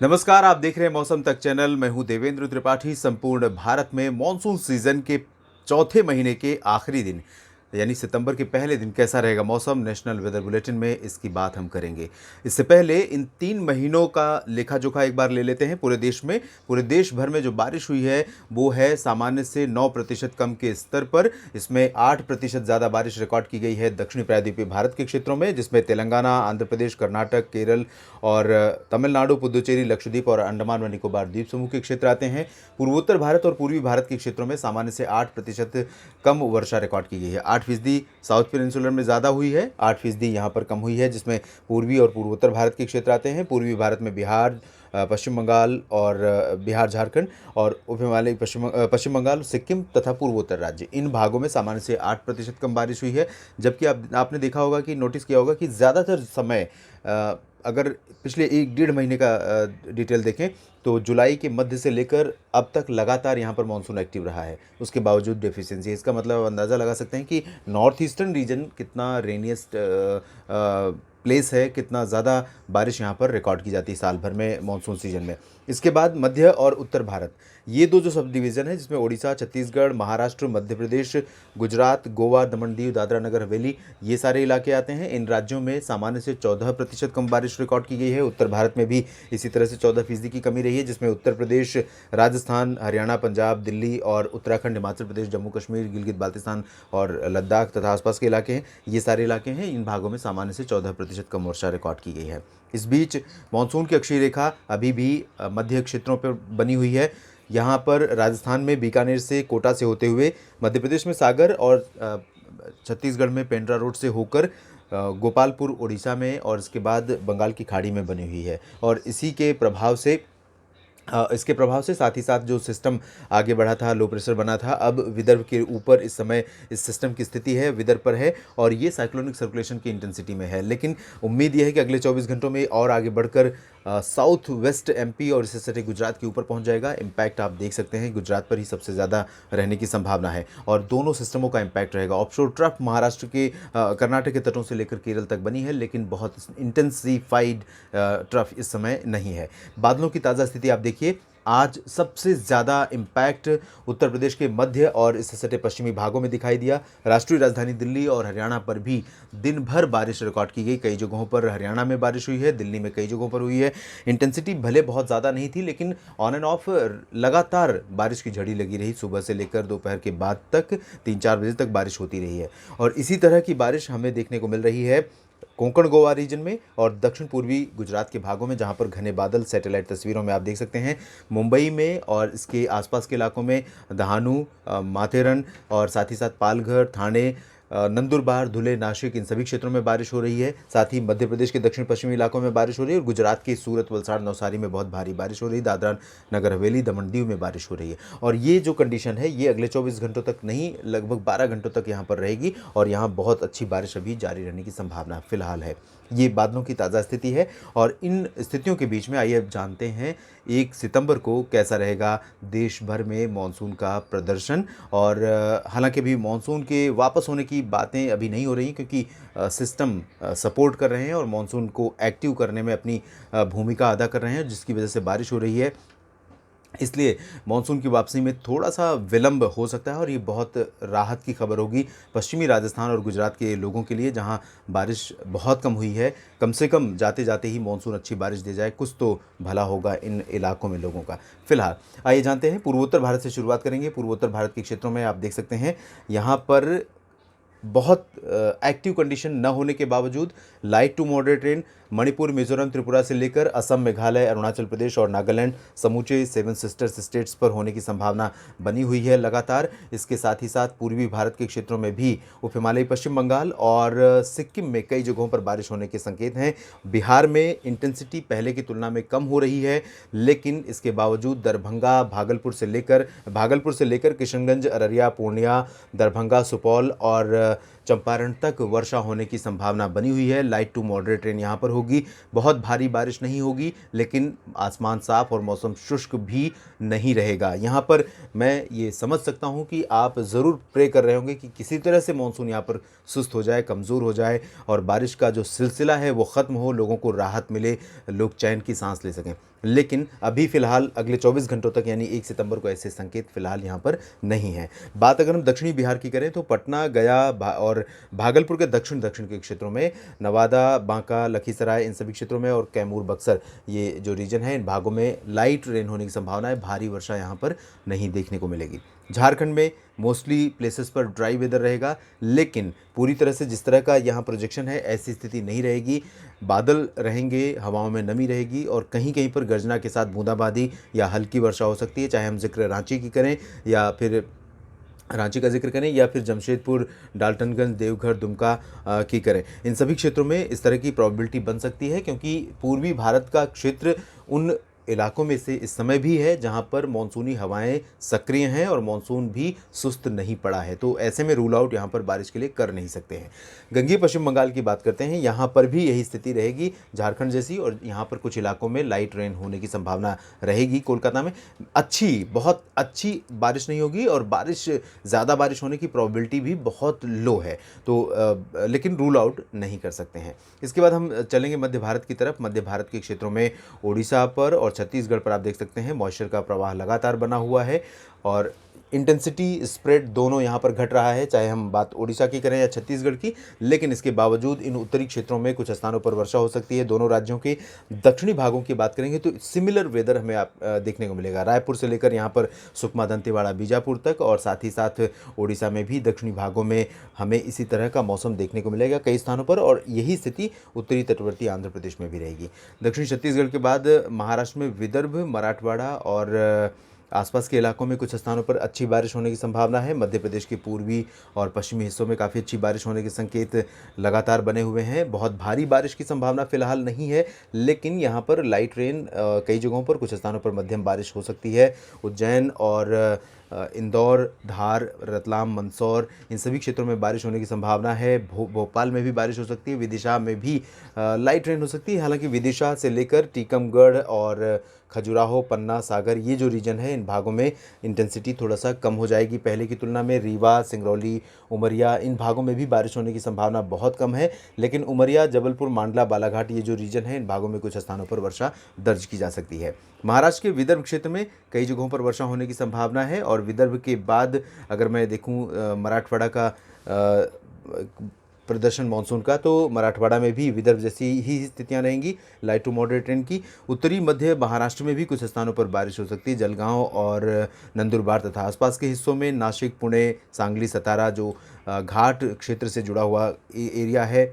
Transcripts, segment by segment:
नमस्कार, आप देख रहे हैं मौसम तक चैनल। मैं हूं देवेंद्र त्रिपाठी। संपूर्ण भारत में मॉनसून सीजन के चौथे महीने के आखिरी दिन यानी सितंबर के पहले दिन कैसा रहेगा मौसम, नेशनल वेदर बुलेटिन में इसकी बात हम करेंगे। इससे पहले इन 3 महीनों का लेखा जोखा एक बार ले लेते हैं। पूरे देश भर में जो बारिश हुई है वो है सामान्य से 9% कम के स्तर पर। इसमें 8% ज़्यादा बारिश रिकॉर्ड की गई है दक्षिणी प्रायद्वीपीय भारत के क्षेत्रों में, जिसमें तेलंगाना, आंध्र प्रदेश, कर्नाटक, केरल और तमिलनाडु, पुदुचेरी, लक्षद्वीप और अंडमान व निकोबार द्वीप समूह के क्षेत्र आते हैं। पूर्वोत्तर भारत और पूर्वी भारत के क्षेत्रों में सामान्य से 8% कम वर्षा रिकॉर्ड की गई है। 8% साउथ पेनिनसुलर में ज़्यादा हुई है, 8% यहाँ पर कम हुई है, जिसमें पूर्वी और पूर्वोत्तर भारत के क्षेत्र आते हैं। पूर्वी भारत में बिहार, पश्चिम बंगाल और बिहार, झारखंड और उप हिमालयी पश्चिम बंगाल, सिक्किम तथा पूर्वोत्तर राज्य, इन भागों में सामान्य से 8% कम बारिश हुई है। जबकि आपने देखा होगा कि नोटिस किया होगा कि ज़्यादातर समय अगर पिछले 1 डेढ़ महीने का डिटेल देखें तो जुलाई के मध्य से लेकर अब तक लगातार यहाँ पर मानसून एक्टिव रहा है। उसके बावजूद डेफिशिएंसी, इसका मतलब अंदाज़ा लगा सकते हैं कि नॉर्थ ईस्टर्न रीजन कितना रेनियस्ट प्लेस है, कितना ज़्यादा बारिश यहाँ पर रिकॉर्ड की जाती है साल भर में मानसून सीजन में। इसके बाद मध्य और उत्तर भारत, ये दो जो सब डिवीज़न है, जिसमें उड़ीसा, छत्तीसगढ़, महाराष्ट्र, मध्य प्रदेश, गुजरात, गोवा, दमन दीव, दादरा नगर हवेली, ये सारे इलाके आते हैं। इन राज्यों में सामान्य से 14% कम बारिश रिकॉर्ड की गई है। उत्तर भारत में भी इसी तरह से 14% की कमी रही है, जिसमें उत्तर प्रदेश, राजस्थान, हरियाणा, पंजाब, दिल्ली और उत्तराखंड, हिमाचल प्रदेश, जम्मू कश्मीर, गिलगित बाल्तिस्तान और लद्दाख तथा आसपास के इलाके हैं, ये सारे इलाके हैं। इन भागों में सामान्य से 14% कम वर्षा रिकॉर्ड की गई है। इस बीच मानसून की अक्षीय रेखा अभी भी मध्य क्षेत्रों पर बनी हुई है। यहाँ पर राजस्थान में बीकानेर से, कोटा से होते हुए, मध्य प्रदेश में सागर और छत्तीसगढ़ में पेंड्रा रोड से होकर गोपालपुर उड़ीसा में और इसके बाद बंगाल की खाड़ी में बनी हुई है। और इसके प्रभाव से साथ ही साथ जो सिस्टम आगे बढ़ा था, लो प्रेशर बना था, अब विदर्भ के ऊपर इस समय इस सिस्टम की स्थिति है, विदर्भ पर है और ये साइक्लोनिक सर्कुलेशन की इंटेंसिटी में है। लेकिन उम्मीद यह है कि अगले 24 घंटों में और आगे बढ़कर साउथ वेस्ट एमपी और इससे सटे गुजरात के ऊपर पहुंच जाएगा। इम्पैक्ट आप देख सकते हैं, गुजरात पर ही सबसे ज़्यादा रहने की संभावना है और दोनों सिस्टमों का इम्पैक्ट रहेगा। ऑफशोर ट्रफ महाराष्ट्र के कर्नाटक के तटों से लेकर केरल तक बनी है, लेकिन बहुत इंटेंसिफाइड ट्रफ इस समय नहीं है। बादलों की ताज़ा स्थिति आप देखिए, आज सबसे ज़्यादा इम्पैक्ट उत्तर प्रदेश के मध्य और इससे सटे पश्चिमी भागों में दिखाई दिया। राष्ट्रीय राजधानी दिल्ली और हरियाणा पर भी दिन भर बारिश रिकॉर्ड की गई। कई जगहों पर हरियाणा में बारिश हुई है, दिल्ली में कई जगहों पर हुई है। इंटेंसिटी भले बहुत ज़्यादा नहीं थी, लेकिन ऑन एंड ऑफ लगातार बारिश की झड़ी लगी रही। सुबह से लेकर दोपहर के बाद तक 3-4 बजे तक बारिश होती रही है और इसी तरह की बारिश हमें देखने को मिल रही है कोंकण गोवा रीजन में और दक्षिण पूर्वी गुजरात के भागों में, जहां पर घने बादल सैटेलाइट तस्वीरों में आप देख सकते हैं। मुंबई में और इसके आसपास के इलाकों में दहानू, माथेरन और साथ ही साथ पालघर, थाने, नंदुरबार, धुले, नासिक, इन सभी क्षेत्रों में बारिश हो रही है। साथ ही मध्य प्रदेश के दक्षिण पश्चिमी इलाकों में बारिश हो रही है और गुजरात के सूरत, वलसाड़, नवसारी में बहुत भारी बारिश हो रही है। दादरा नगर हवेली, दमन दीव में बारिश हो रही है और ये जो कंडीशन है ये अगले 24 घंटों तक नहीं, लगभग 12 घंटों तक यहाँ पर रहेगी और यहाँ बहुत अच्छी बारिश अभी जारी रहने की संभावना फिलहाल है। ये बादलों की ताज़ा स्थिति है और इन स्थितियों के बीच में आइए अब जानते हैं 1 सितंबर को कैसा रहेगा देश भर में मानसून का प्रदर्शन। और हालांकि अभी मानसून के वापस होने की बातें अभी नहीं हो रही, क्योंकि सिस्टम सपोर्ट कर रहे हैं और मानसून को एक्टिव करने में अपनी भूमिका अदा कर रहे हैं, जिसकी वजह से बारिश हो रही है। इसलिए मानसून की वापसी में थोड़ा सा विलंब हो सकता है और ये बहुत राहत की खबर होगी पश्चिमी राजस्थान और गुजरात के लोगों के लिए, जहां बारिश बहुत कम हुई है। कम से कम जाते जाते ही मानसून अच्छी बारिश दे जाए, कुछ तो भला होगा इन इलाकों में लोगों का। फिलहाल आइए जानते हैं, पूर्वोत्तर भारत से शुरुआत करेंगे। पूर्वोत्तर भारत के क्षेत्रों में आप देख सकते हैं यहाँ पर बहुत एक्टिव कंडीशन न होने के बावजूद light to moderate rain Manipur, Mizoram, Tripura से लेकर असम, मेघालय, अरुणाचल प्रदेश और नागालैंड, समूचे 7 सिस्टर्स स्टेट्स पर होने की संभावना बनी हुई है लगातार। इसके साथ ही साथ पूर्वी भारत के क्षेत्रों में भी उप हिमालयी पश्चिम बंगाल और सिक्किम में कई जगहों पर बारिश होने के संकेत हैं। बिहार में इंटेंसिटी पहले की तुलना में कम हो रही है, लेकिन इसके बावजूद दरभंगा, भागलपुर से लेकर किशनगंज, अररिया, पूर्णिया, दरभंगा, सुपौल और चंपारण तक वर्षा होने की संभावना बनी हुई है। लाइट टू मॉडरेट रेन यहाँ पर होगी। बहुत भारी बारिश नहीं होगी, लेकिन आसमान साफ और मौसम शुष्क भी नहीं रहेगा। यहाँ पर मैं ये समझ सकता हूँ कि आप ज़रूर प्रे कर रहे होंगे कि किसी तरह से मानसून यहाँ पर सुस्त हो जाए, कमज़ोर हो जाए और बारिश का जो सिलसिला है वो ख़त्म हो, लोगों को राहत मिले, लोग चैन की सांस ले सकें। लेकिन अभी फ़िलहाल अगले 24 घंटों तक यानी 1 सितंबर को ऐसे संकेत फ़िलहाल यहाँ पर नहीं हैं। बात अगर हम दक्षिणी बिहार की करें तो पटना, गया और भागलपुर के दक्षिण के क्षेत्रों में, नवादा, बांका, लखीसराय इन सभी क्षेत्रों में और कैमूर, बक्सर ये जो रीजन है इन भागों में लाइट रेन होने की संभावना है, भारी वर्षा यहाँ पर नहीं देखने को मिलेगी। झारखंड में मोस्टली प्लेसेस पर ड्राई वेदर रहेगा, लेकिन पूरी तरह से जिस तरह का यहाँ प्रोजेक्शन है ऐसी स्थिति नहीं रहेगी। बादल रहेंगे, हवाओं में नमी रहेगी और कहीं कहीं पर गर्जना के साथ बूंदाबांदी या हल्की वर्षा हो सकती है, चाहे हम जिक्र रांची की करें या फिर रांची का जिक्र करें या फिर जमशेदपुर, डाल्टनगंज, देवघर, दुमका की करें। इन सभी क्षेत्रों में इस तरह की प्रॉबिलिटी बन सकती है, क्योंकि पूर्वी भारत का क्षेत्र उन इलाकों में से इस समय भी है जहां पर मानसूनी हवाएं सक्रिय हैं और मानसून भी सुस्त नहीं पड़ा है। तो ऐसे में रूल आउट यहां पर बारिश के लिए कर नहीं सकते हैं। गंगीय पश्चिम बंगाल की बात करते हैं, यहां पर भी यही स्थिति रहेगी झारखंड जैसी, और यहां पर कुछ इलाकों में लाइट रेन होने की संभावना रहेगी। कोलकाता में बहुत अच्छी बारिश नहीं होगी और ज़्यादा बारिश होने की प्रोबेबिलिटी भी बहुत लो है, तो लेकिन रूल आउट नहीं कर सकते हैं। इसके बाद हम चलेंगे मध्य भारत की तरफ। मध्य भारत के क्षेत्रों में ओडिशा पर और छत्तीसगढ़ पर आप देख सकते हैं मॉइस्चर का प्रवाह लगातार बना हुआ है और इंटेंसिटी स्प्रेड दोनों यहाँ पर घट रहा है, चाहे हम बात ओडिशा की करें या छत्तीसगढ़ की। लेकिन इसके बावजूद इन उत्तरी क्षेत्रों में कुछ स्थानों पर वर्षा हो सकती है। दोनों राज्यों के दक्षिणी भागों की बात करेंगे तो सिमिलर वेदर हमें देखने को मिलेगा, रायपुर से लेकर यहाँ पर सुकमा, दंतेवाड़ा, बीजापुर तक, और साथ ही साथ ओडिशा में भी दक्षिणी भागों में हमें इसी तरह का मौसम देखने को मिलेगा कई स्थानों पर, और यही स्थिति उत्तरी तटवर्ती आंध्र प्रदेश में भी रहेगी। दक्षिणी छत्तीसगढ़ के बाद महाराष्ट्र में विदर्भ, मराठवाड़ा और आसपास के इलाकों में कुछ स्थानों पर अच्छी बारिश होने की संभावना है। मध्य प्रदेश के पूर्वी और पश्चिमी हिस्सों में काफ़ी अच्छी बारिश होने के संकेत लगातार बने हुए हैं। बहुत भारी बारिश की संभावना फिलहाल नहीं है, लेकिन यहाँ पर लाइट रेन कई जगहों पर, कुछ स्थानों पर मध्यम बारिश हो सकती है। उज्जैन और इंदौर, धार, रतलाम, मंदसौर इन सभी क्षेत्रों में बारिश होने की संभावना है। भोपाल में भी बारिश हो सकती है। विदिशा में भी लाइट रेन हो सकती है। हालांकि विदिशा से लेकर टीकमगढ़ और खजुराहो, पन्ना, सागर ये जो रीजन है इन भागों में इंटेंसिटी थोड़ा सा कम हो जाएगी पहले की तुलना में। रीवा, सिंगरौली, उमरिया इन भागों में भी बारिश होने की संभावना बहुत कम है, लेकिन उमरिया, जबलपुर, मांडला, बालाघाट ये जो रीजन है इन भागों में कुछ स्थानों पर वर्षा दर्ज की जा सकती है। महाराष्ट्र के विदर्भ क्षेत्र में कई जगहों पर वर्षा होने की संभावना है, और विदर्भ के बाद अगर मैं देखूं मराठवाड़ा का प्रदर्शन मानसून का, तो मराठवाड़ा में भी विदर्भ जैसी ही स्थितियां रहेंगी, लाइट टू मॉडरेट रेन की। उत्तरी मध्य महाराष्ट्र में भी कुछ स्थानों पर बारिश हो सकती है। जलगांव और नंदुरबार तथा आसपास के हिस्सों में, नासिक, पुणे, सांगली, सतारा जो घाट क्षेत्र से जुड़ा हुआ एरिया है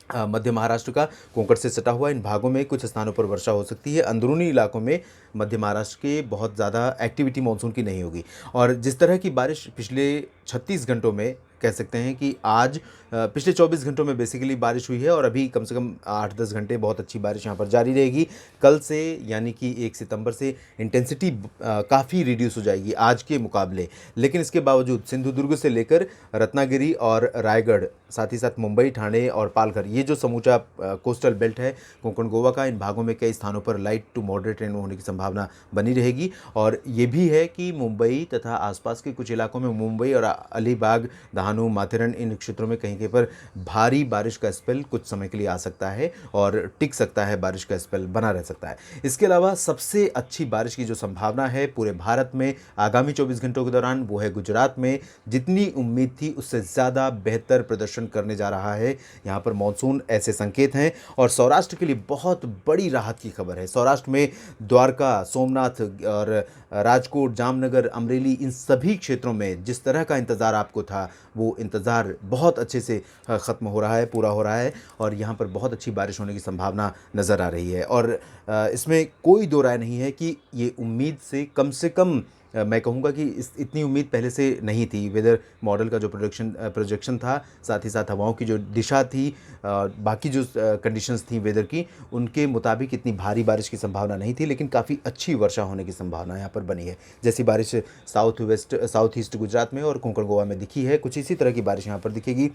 मध्य महाराष्ट्र का, कोंकण से सटा हुआ, इन भागों में कुछ स्थानों पर वर्षा हो सकती है। अंदरूनी इलाकों में मध्य महाराष्ट्र के बहुत ज़्यादा एक्टिविटी मानसून की नहीं होगी, और जिस तरह की बारिश पिछले 36 घंटों में कह सकते हैं कि आज पिछले 24 घंटों में बेसिकली बारिश हुई है, और अभी कम से कम 8-10 घंटे बहुत अच्छी बारिश यहाँ पर जारी रहेगी। कल से यानी कि 1 सितंबर से इंटेंसिटी काफ़ी रिड्यूस हो जाएगी आज के मुकाबले, लेकिन इसके बावजूद सिंधुदुर्ग से लेकर रत्नागिरी और रायगढ़, साथ ही साथ मुंबई, ठाणे और पालघर ये जो समूचा कोस्टल बेल्ट है कोंकण गोवा का, इन भागों में कई स्थानों पर लाइट टू मॉडरेट रेन होने की संभावना बनी रहेगी। और ये भी है कि मुंबई तथा आसपास के कुछ इलाकों में, मुंबई और अलीबाग, दहानू, माथेरन इन क्षेत्रों में कहीं पर भारी बारिश का स्पेल कुछ समय के लिए आ सकता है और टिक सकता है, बारिश का स्पेल बना रह सकता है। इसके अलावा सबसे अच्छी बारिश की जो संभावना है पूरे भारत में आगामी 24 घंटों के दौरान, वो है गुजरात में। जितनी उम्मीद थी उससे ज़्यादा बेहतर प्रदर्शन करने जा रहा है यहाँ पर मानसून, ऐसे संकेत हैं। और सौराष्ट्र के लिए बहुत बड़ी राहत की खबर है। सौराष्ट्र में द्वारका, सोमनाथ और राजकोट, जामनगर, अमरेली इन सभी क्षेत्रों में जिस तरह का इंतज़ार आपको था वो इंतज़ार बहुत अच्छे से ख़त्म हो रहा है, पूरा हो रहा है, और यहाँ पर बहुत अच्छी बारिश होने की संभावना नज़र आ रही है। और इसमें कोई दो राय नहीं है कि ये उम्मीद से कम मैं कहूँगा कि इतनी उम्मीद पहले से नहीं थी। वेदर मॉडल का जो प्रोजेक्शन था, साथ ही साथ हवाओं की जो दिशा थी, बाकी जो कंडीशंस थी वेदर की, उनके मुताबिक इतनी भारी बारिश की संभावना नहीं थी, लेकिन काफ़ी अच्छी वर्षा होने की संभावना यहाँ पर बनी है। जैसी बारिश साउथ ईस्ट गुजरात में और कोंकण गोवा में दिखी है, कुछ इसी तरह की बारिश यहाँ पर दिखेगी।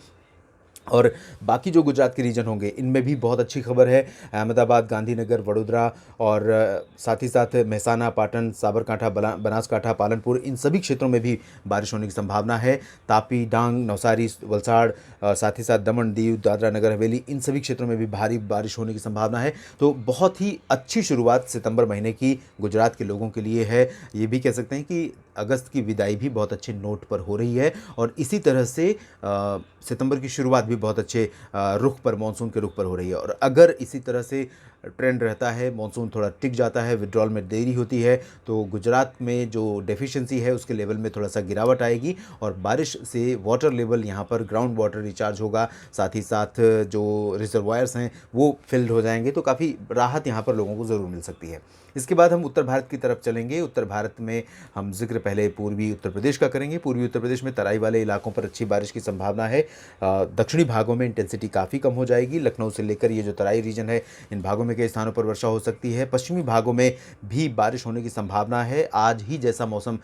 और बाकी जो गुजरात के रीजन होंगे इनमें भी बहुत अच्छी खबर है। अहमदाबाद, गांधीनगर, वडोदरा और साथ ही साथ मेहसाना, पाटन, साबरकांठा, बनासकांठा, पालनपुर, इन सभी क्षेत्रों में भी बारिश होने की संभावना है। तापी, डांग, नवसारी, वलसाड़, साथ ही साथ दमन, दीव, दादरा नगर हवेली, इन सभी क्षेत्रों में भी भारी बारिश होने की संभावना है। तो बहुत ही अच्छी शुरुआत सितंबर महीने की गुजरात के लोगों के लिए है। ये भी कह सकते हैं कि अगस्त की विदाई भी बहुत अच्छे नोट पर हो रही है और इसी तरह से सितंबर की शुरुआत भी बहुत अच्छे रुख पर, मानसून के रुख पर हो रही है। और अगर इसी तरह से ट्रेंड रहता है, मानसून थोड़ा टिक जाता है, विड्रॉल में देरी होती है, तो गुजरात में जो डेफिशिएंसी है उसके लेवल में थोड़ा सा गिरावट आएगी और बारिश से वाटर लेवल यहाँ पर, ग्राउंड वाटर रिचार्ज होगा, साथ ही साथ जो रिजर्वायर्स हैं वो फिल्ड हो जाएंगे, तो काफ़ी राहत यहाँ पर लोगों को ज़रूर मिल सकती है। इसके बाद हम उत्तर भारत की तरफ चलेंगे। उत्तर भारत में हम जिक्र पहले पूर्वी उत्तर प्रदेश का करेंगे। पूर्वी उत्तर प्रदेश में तराई वाले इलाकों पर अच्छी बारिश की संभावना है। दक्षिणी भागों में इंटेंसिटी काफ़ी कम हो जाएगी। लखनऊ से लेकर ये जो तराई रीजन है, इन भागों में कई स्थानों पर वर्षा हो सकती है। पश्चिमी भागों में भी बारिश होने की संभावना है। आज ही जैसा मौसम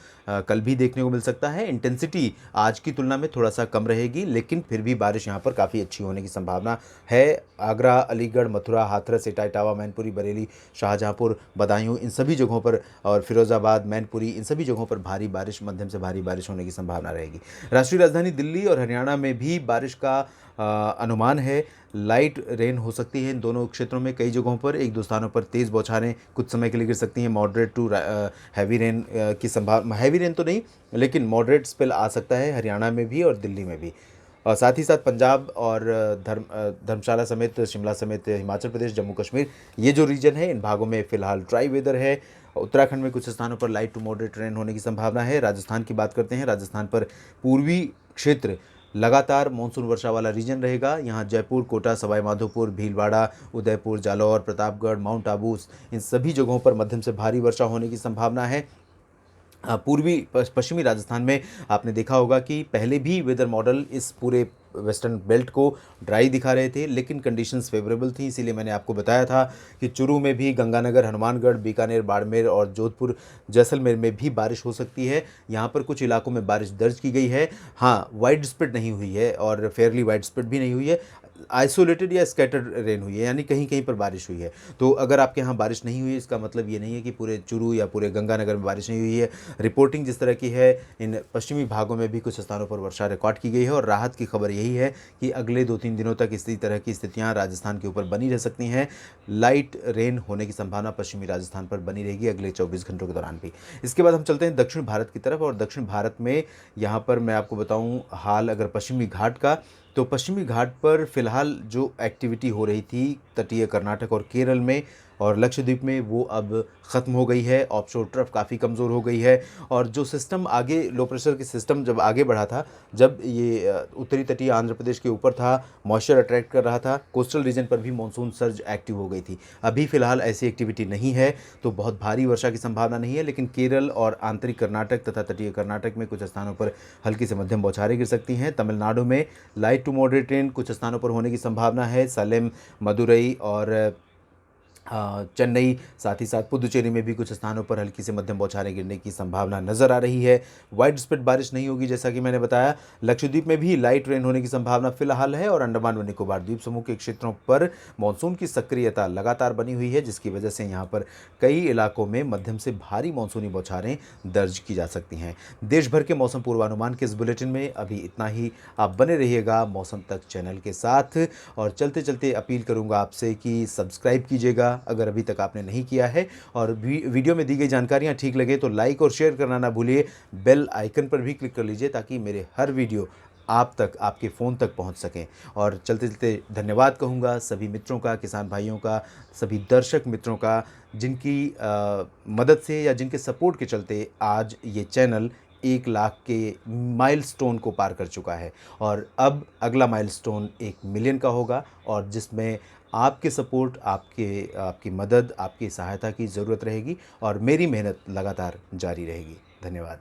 कल भी देखने को मिल सकता है। इंटेंसिटी आज की तुलना में थोड़ा सा कम रहेगी, लेकिन फिर भी बारिश यहाँ पर काफ़ी अच्छी होने की संभावना है। आगरा, अलीगढ़, मथुरा, हाथरस, इटावा, इटावा, मैनपुरी, बरेली, शाहजहाँपुर, बदायूं, इन सभी जगहों पर, और फिरोज़ाबाद, मैनपुरी, इन सभी जगहों पर भारी बारिश, मध्यम से भारी बारिश होने की संभावना रहेगी। राष्ट्रीय राजधानी दिल्ली और हरियाणा में भी बारिश का अनुमान है। लाइट रेन हो सकती है इन दोनों क्षेत्रों में। कई जगहों पर एक दो स्थानों पर तेज़ बौछारें कुछ समय के लिए गिर सकती हैं। मॉडरेट टू हैवी रेन की संभावना, हैवी रेन तो नहीं लेकिन मॉडरेट स्पेल आ सकता है हरियाणा में भी और दिल्ली में भी। और साथ ही साथ पंजाब और धर्मशाला समेत, शिमला समेत, हिमाचल प्रदेश, जम्मू कश्मीर, ये जो रीजन है इन भागों में फ़िलहाल ड्राई वेदर है। उत्तराखंड में कुछ स्थानों पर लाइट टू मॉडरेट रेन होने की संभावना है। राजस्थान की बात करते हैं। राजस्थान पर पूर्वी क्षेत्र लगातार मानसून वर्षा वाला रीजन रहेगा। यहाँ जयपुर, कोटा, सवाई माधोपुर, भीलवाड़ा, उदयपुर, जालौर, प्रतापगढ़, माउंट आबू, इन सभी जगहों पर मध्यम से भारी वर्षा होने की संभावना है। पूर्वी पश्चिमी राजस्थान में आपने देखा होगा कि पहले भी वेदर मॉडल इस पूरे वेस्टर्न बेल्ट को ड्राई दिखा रहे थे, लेकिन कंडीशंस फेवरेबल थी। इसीलिए मैंने आपको बताया था कि चूरू में भी, गंगानगर, हनुमानगढ़, बीकानेर, बाड़मेर और जोधपुर, जैसलमेर में भी बारिश हो सकती है। यहाँ पर कुछ इलाकों में बारिश दर्ज की गई है। हाँ, वाइड स्प्रेड नहीं हुई है और फेयरली वाइड स्प्रेड भी नहीं हुई है। आइसोलेटेड या स्कैटर्ड रेन हुई है, यानी कहीं कहीं पर बारिश हुई है। तो अगर आपके यहाँ बारिश नहीं हुई, इसका मतलब ये नहीं है कि पूरे चूरू या पूरे गंगानगर में बारिश नहीं हुई है। रिपोर्टिंग जिस तरह की है, इन पश्चिमी भागों में भी कुछ स्थानों पर वर्षा रिकॉर्ड की गई है और राहत की खबर यही है कि अगले 2-3 दिनों तक इसी तरह की स्थितियाँ राजस्थान के ऊपर बनी रह सकती हैं। लाइट रेन होने की संभावना पश्चिमी राजस्थान पर बनी रहेगी अगले 24 घंटों के दौरान भी। इसके बाद हम चलते हैं दक्षिण भारत की तरफ, और दक्षिण भारत में यहाँ पर मैं आपको बताऊँ हाल अगर पश्चिमी घाट का, तो पश्चिमी घाट पर फ़िलहाल जो एक्टिविटी हो रही थी तटीय कर्नाटक और केरल में और लक्षद्वीप में, वो अब ख़त्म हो गई है। ऑफशोर ट्रफ काफ़ी कमज़ोर हो गई है और जो सिस्टम आगे, लो प्रेशर की सिस्टम जब आगे बढ़ा था, जब ये उत्तरी तटीय आंध्र प्रदेश के ऊपर था, मॉइस्चर अट्रैक्ट कर रहा था, कोस्टल रीजन पर भी मानसून सर्ज एक्टिव हो गई थी। अभी फ़िलहाल ऐसी एक्टिविटी नहीं है, तो बहुत भारी वर्षा की संभावना नहीं है, लेकिन केरल और आंतरिक कर्नाटक तथा तटीय कर्नाटक में कुछ स्थानों पर हल्की से मध्यम बौछारें गिर सकती हैं। तमिलनाडु में लाइट टू मॉडरेट रेन कुछ स्थानों पर होने की संभावना है। सलेम, मदुरई और चेन्नई, साथ ही साथ पुदुचेरी में भी कुछ स्थानों पर हल्की से मध्यम बौछारें गिरने की संभावना नज़र आ रही है। वाइड स्प्रेड बारिश नहीं होगी जैसा कि मैंने बताया। लक्षद्वीप में भी लाइट रेन होने की संभावना फिलहाल है और अंडमान व निकोबार द्वीप समूह के क्षेत्रों पर मानसून की सक्रियता लगातार बनी हुई है, जिसकी वजह से यहाँ पर कई इलाकों में मध्यम से भारी मानसूनी बौछारें दर्ज की जा सकती हैं। देश भर के मौसम पूर्वानुमान के इस बुलेटिन में अभी इतना ही। आप बने रहिएगा मौसम तक चैनल के साथ, और चलते चलते अपील करूँगा आपसे कि सब्सक्राइब कीजिएगा अगर अभी तक आपने नहीं किया है, और वीडियो में दी गई जानकारियाँ ठीक लगे तो लाइक और शेयर करना ना भूलिए। बेल आइकन पर भी क्लिक कर लीजिए ताकि मेरे हर वीडियो आप तक, आपके फ़ोन तक पहुंच सकें। और चलते चलते धन्यवाद कहूँगा सभी मित्रों का, किसान भाइयों का, सभी दर्शक मित्रों का, जिनकी मदद से या जिनके सपोर्ट के चलते आज ये चैनल 1 लाख के माइलस्टोन को पार कर चुका है। और अब अगला माइलस्टोन 1 मिलियन का होगा, और जिसमें आपके सपोर्ट, आपकी मदद, आपकी सहायता की ज़रूरत रहेगी, और मेरी मेहनत लगातार जारी रहेगी। धन्यवाद।